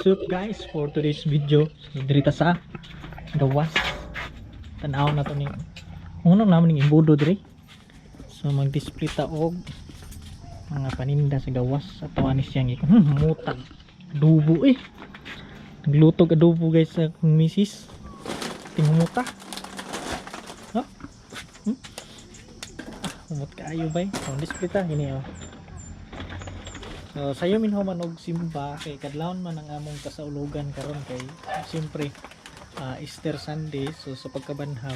up guys for today's video? So dirita sa gawas tanaw na to ni unang naman ning imbudo diri. So mag-display ta og mga paninda sa gawas ato ani siyang mutag adobo naglutog adobo guys sa akong misis tingmuta no umot kaayo bay so display ta ini So sayo min human og simba kay kadlawon man ang among kasaulugan karon kay siyempre Easter Sunday, so sa pagkabanhaw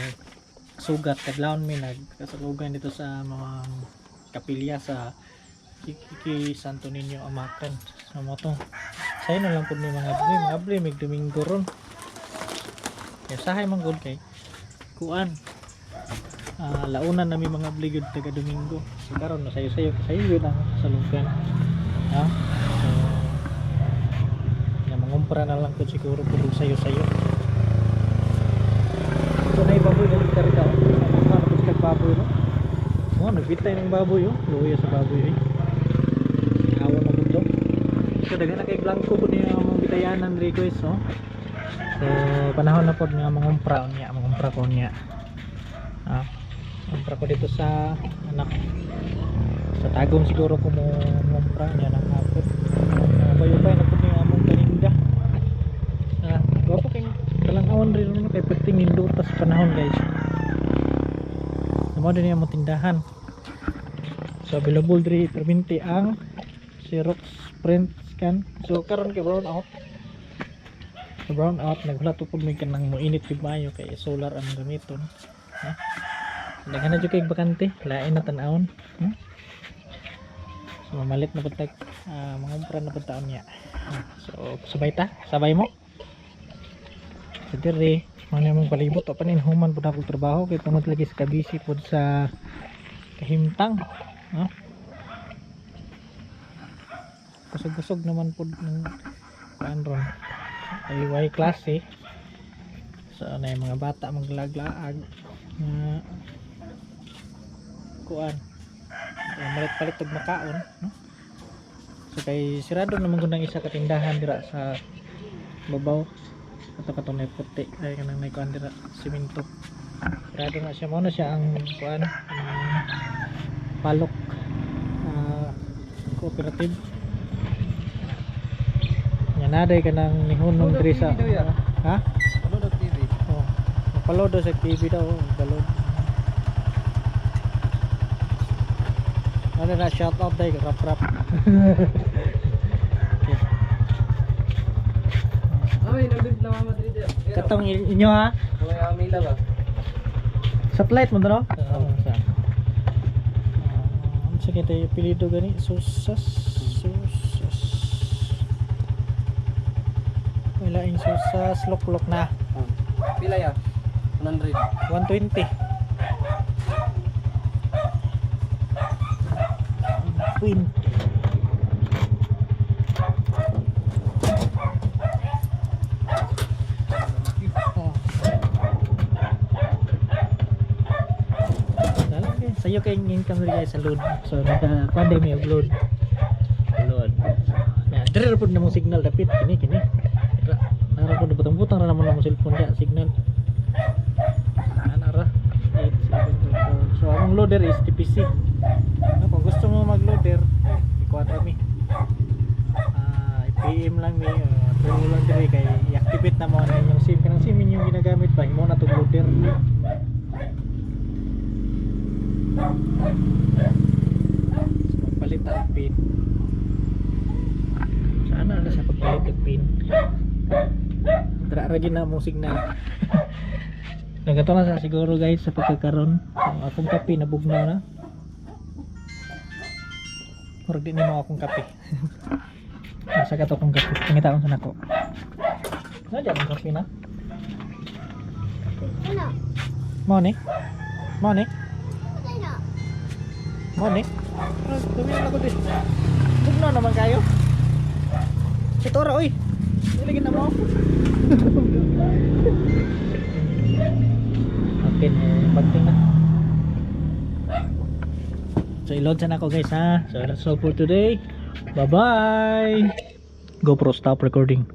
sugat kadlawon mi nagkasaulugan dito sa mga kapilya sa Kiki Santo Niño Amakan. So mo to sayo na lang pud ni mga abli mig Domingo ron kay sahay man gud kay kuan launan nami mga abli gud taga Domingo. So karon na sayo yun ang kasaulugan. So, mangumpra na lang ko siguro kung sayo ito na yung baboy na nagkarita napos kag baboy nagbitay ng baboy luya sa baboy awan na po ito so daga na kay blanco po niya mga bitayanan request so panahon na po niya mangumpra ko niya mangumpra ko dito sa anak sa tagong siguro ko mo mumpra niya ng hapon bayubay na po niya among paninda wapo kay kalangawon rin naman kay perting nindutas panahon guys naman din niya among tindahan so available diri perminti ang Xerox print scan so karon kay brown out naghula to pud may kanang moinit kay mayo kay solar ang gamiton daghan na jud kay bakante lain na tan-awon so mamalit na pagtag mangumpra na pagtaon niya so sabay mo so dire mana mong palibot o panin human pud ako trabaho kay tungod lagi sa kabisi pud sa kahimtang kusog naman pud ng ron ay klase so na yung mga bata maglaglaag kuan malit-palit og makaon so kay sirado naman gud ang isa ka tindahan dira sa babaw ato katunay puti ay kanang nay kuan dira semento sirado na siya mo na siya ang kuan palok cooperative nya naday kanang nihunong diri sa palod TV palod sa TV daw palod ano na shout out day rap ay nandun na mama dito katong inyo ha may amila ba satellite mo dito sa kita yung pilido gani susas wala yung susas lok na pila ya 100 120 Queen. Sayo kay income rin guys sa load. So nagka-kuan may load. Na dire pud namong signal dapit kini. Nara pud butang-butang ra namon namong cellphone dia signal. Anara. So ang loader is TPC. Kung gusto mo mag-loader, ikuha kami. I-PM lang mi, tulo lang diri kay i-activate na mo na yung SIM. Kanang SIM yung ginagamit ba, mo na itong loader. So, magpalit ang pin. Sana na sa pagpalit ang pin. Traragin na mong signal. Nagato na sa siguro guys sa pagkakaroon. So, akong kape nabugnaw na. Murag di mo akong kape. Asa ka to akong kape. Pangita ko sa nako. Nandiyan ang kape na. Ano? Mo ni? Ano? Dumi na ako din. Bugno naman kayo. Ito ra oy. Nilagyan na mo. Okay, pagting na. So i-load sana ako guys ha. So that's all for today. Bye bye. GoPro stop recording.